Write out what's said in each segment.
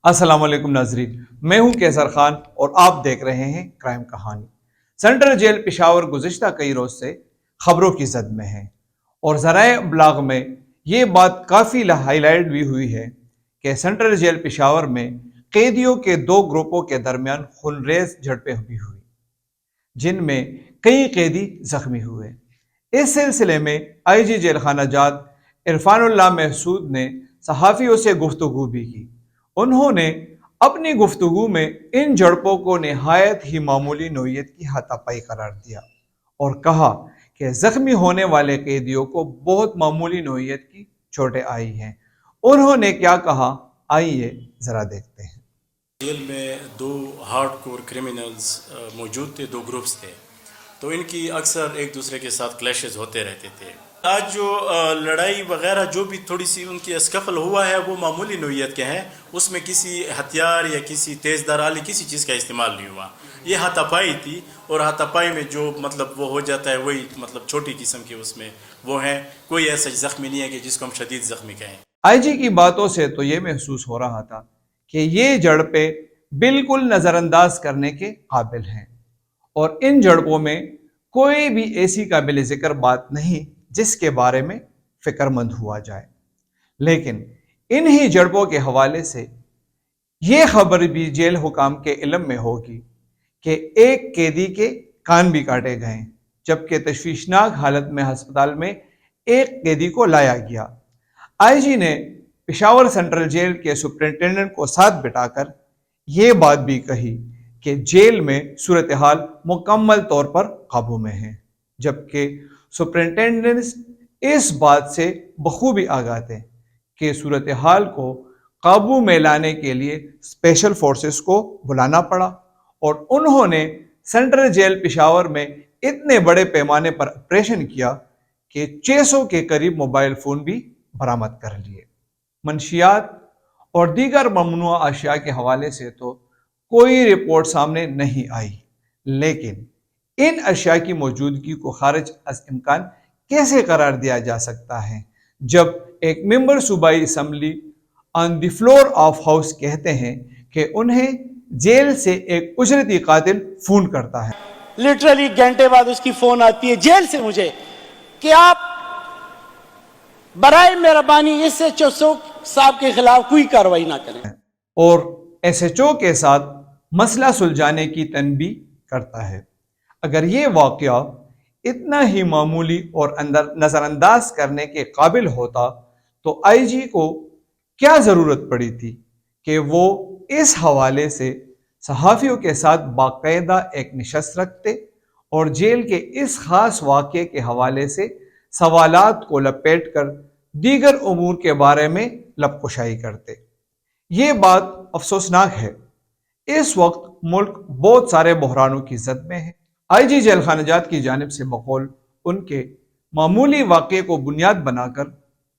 अस्सलाम वालेकुम नाजरीन, मैं हूं कैसर खान और आप देख रहे हैं क्राइम कहानी। सेंट्रल जेल पेशावर गुज़िश्ता कई रोज से खबरों की जद में है और ज़राए ब्लाग में ये बात काफ़ी हाईलाइट भी हुई है कि सेंट्रल जेल पेशावर में कैदियों के दो ग्रुपों के दरमियान खूनरेज झड़पें भी हुई, जिनमें कई कैदी जख्मी हुए। इस सिलसिले में आईजी जेल खाना जात इरफानुल्लाह महसूद ने सहाफ़ियों से गुफ्तगू भी की। उन्होंने अपनी गुफ्तगू में इन झड़पों को नहायत ही मामूली नौयत की हाथापाई करार दिया और कहा कि जख्मी होने वाले कैदियों को बहुत मामूली नौयत की चोटें आई हैं। उन्होंने क्या कहा, आइए जरा देखते हैं। जेल में दो हार्डकोर क्रिमिनल्स मौजूद थे, दो ग्रुप्स थे, तो इनकी अक्सर एक दूसरे के साथ क्लैशेस होते रहते थे। आज जो लड़ाई वगैरह जो भी थोड़ी सी उनकी स्कफल हुआ है वो मामूली नौयत के हैं, उसमें किसी हथियार या किसी तेज़दार आली किसी चीज़ का इस्तेमाल नहीं हुआ। ये हाथापाई थी और हाथापाई में जो मतलब वो हो जाता है वही मतलब छोटी किस्म की उसमें वो हैं, कोई ऐसा ज़ख्मी नहीं है कि जिसको हम शदीद ज़ख्मी कहें। आईजी की बातों से तो ये महसूस हो रहा था कि ये झड़पें बिल्कुल नज़रअंदाज करने के काबिल हैं और इन झड़पों में कोई भी ऐसी काबिल जिक्र बात नहीं जिसके बारे में फिक्रमंद हुआ जाए। लेकिन इन्हीं झड़पों के हवाले से ये खबर भी जेल हुकाम के इल्म में होगी कि एक कैदी के कान भी काटे गए, जबकि तशवीशनाक हालत में अस्पताल में एक कैदी को लाया गया। आईजी ने पेशावर सेंट्रल जेल के सुपरिटेंडेंट को साथ बिठाकर ये बात भी कही कि जेल में सूरत हाल मुकम्मल तौर पर काबू में है, जबकि सुपरिटेंडेंट इस बात से बखूबी आगाह थे कि सूरत हाल को काबू में लाने के लिए स्पेशल फोर्सेस को बुलाना पड़ा और उन्होंने सेंट्रल जेल पेशावर में इतने बड़े पैमाने पर ऑपरेशन किया कि 600 के करीब मोबाइल फ़ोन भी बरामद कर लिए। मंशियात और दीगर ममनुआ अशिया के हवाले से तो कोई रिपोर्ट सामने नहीं आई, लेकिन इन अशिया की मौजूदगी को खारिज अज इम्कान कैसे करार दिया जा सकता है जब एक मेंबर सूबाई assembly on the floor of house कहते हैं कि उन्हें जेल से एक उजरती कातिल फोन करता है। लिटरली घंटे बाद उसकी फोन आती है जेल से मुझे कि आप बराए मेहरबानी इस एसएचओ साहब के खिलाफ कोई कार्रवाई ना करें और एसएचओ के साथ मसला सुलझाने की तनबी करता है। अगर ये वाकया इतना ही मामूली और अंदर नज़रअंदाज करने के काबिल होता तो आईजी को क्या ज़रूरत पड़ी थी कि वो इस हवाले से सहाफ़ियों के साथ बाकायदा एक नशस्त रखते और जेल के इस ख़ास वाक़े के हवाले से सवालात को लपेट कर दीगर उमूर के बारे में लबकुशाई करते। ये बात अफसोसनाक है। इस वक्त मुल्क बहुत सारे बहरानों की जद में है। आईजी जेल खानाजात की जानिब से बकौल उनके मामूली वाक़े को बुनियाद बनाकर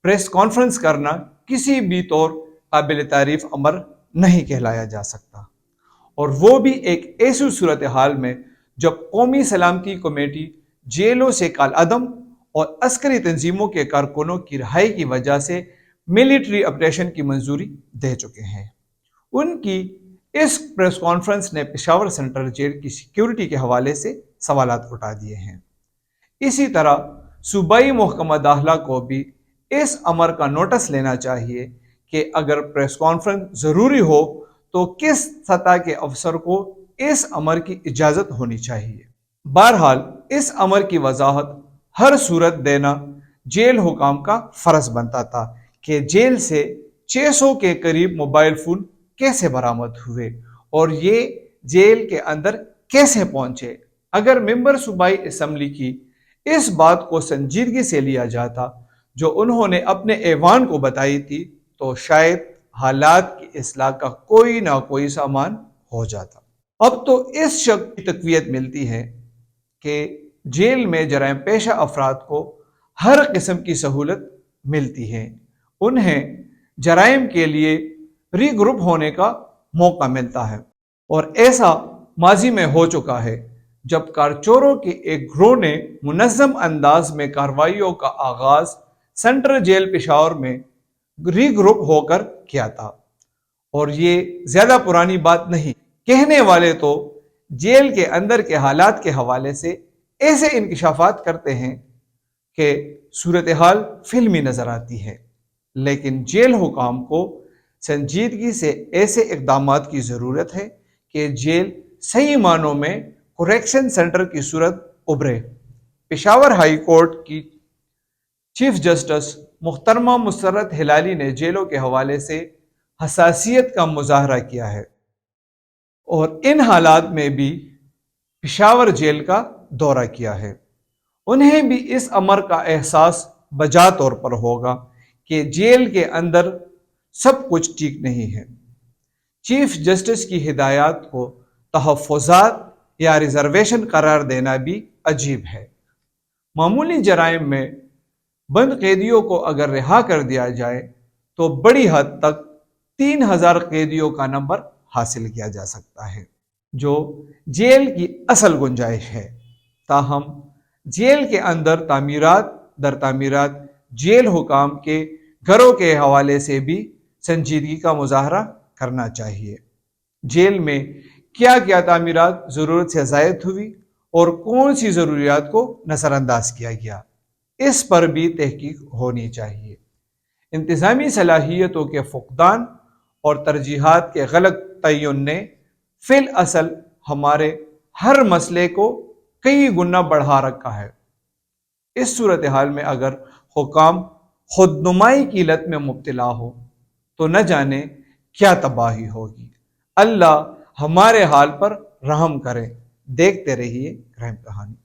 प्रेस कॉन्फ्रेंस करना किसी भी तौर काबिल तारीफ अमर नहीं कहलाया जा सकता, और वो भी एक ऐसी सूरत हाल में जब कौमी सलामती कमेटी जेलों से कालअदम और अस्करी तंजीमों के कारकुनों की रिहाई की वजह से मिलिट्री ऑपरेशन की मंजूरी दे चुके हैं। उनकी इस प्रेस कॉन्फ्रेंस ने पेशावर सेंट्रल जेल की सिक्योरिटी के हवाले से सवालात उठा दिए हैं। इसी तरह सूबाई महकमा दाखिला को भी इस अमर का नोटिस लेना चाहिए कि अगर प्रेस कॉन्फ्रेंस ज़रूरी हो तो किस सतह के अफसर को इस अमर की इजाज़त होनी चाहिए। बहरहाल इस अमर की वजाहत हर सूरत देना जेल हुकाम का फ़र्ज बनता था कि जेल से 600 के करीब मोबाइल फ़ोन कैसे बरामद हुए और ये जेल के अंदर कैसे पहुंचे। अगर मेंबर सूबाई असम्बली की इस बात को संजीदगी से लिया जाता जो उन्होंने अपने ऐवान को बताई थी तो शायद हालात की इस्लाह का कोई ना कोई सामान हो जाता। अब तो इस शक की तक़वियत मिलती है कि जेल में जराइम पेशा अफराद को हर किस्म की सहूलत मिलती है। उन्हें जराइम के लिए रीग्रुप होने का मौका मिलता है और ऐसा माजी में हो चुका है जब कारचोरों के एक ग्रोह ने मुनज़्ज़म अंदाज में कार्रवाइयों का आगाज सेंट्रल जेल पेशावर में रीग्रुप होकर किया था اور یہ زیادہ پرانی بات نہیں، کہنے والے تو جیل کے اندر کے حالات کے حوالے سے ایسے انکشافات کرتے ہیں کہ صورتحال فلمی نظر آتی ہے، لیکن جیل حکام کو سنجیدگی سے ایسے اقدامات کی ضرورت ہے کہ جیل صحیح معنوں میں کریکشن سینٹر کی صورت ابھرے۔ پشاور ہائی کورٹ کی چیف جسٹس محترمہ مسرت ہلالی نے جیلوں کے حوالے سے حساسیت کا مظاہرہ کیا ہے اور ان حالات میں بھی پشاور جیل کا دورہ کیا ہے۔ انہیں بھی اس امر کا احساس بجا طور پر ہوگا کہ جیل کے اندر سب کچھ ٹھیک نہیں ہے۔ چیف جسٹس کی ہدایات کو تحفظات یا ریزرویشن قرار دینا بھی عجیب ہے۔ معمولی جرائم میں بند قیدیوں کو اگر رہا کر دیا جائے تو بڑی حد تک 3000 قیدیوں کا نمبر حاصل کیا جا سکتا ہے، جو جیل کی اصل گنجائش ہے۔ تاہم جیل کے اندر تعمیرات در تعمیرات جیل حکام کے گھروں کے حوالے سے بھی سنجیدگی کا مظاہرہ کرنا چاہیے۔ جیل میں کیا کیا تعمیرات ضرورت سے زائد ہوئی اور کون سی ضروریات کو نظر انداز کیا گیا، اس پر بھی تحقیق ہونی چاہیے۔ انتظامی صلاحیتوں کے فقدان اور ترجیحات کے غلط تعین نے فی الاصل ہمارے ہر مسئلے کو کئی گنا بڑھا رکھا ہے۔ اس صورتحال میں اگر حکام خود نمائی کی لت میں مبتلا ہو تو نہ جانے کیا تباہی ہوگی۔ اللہ ہمارے حال پر رحم کرے۔ دیکھتے رہیے کرائم کہانی۔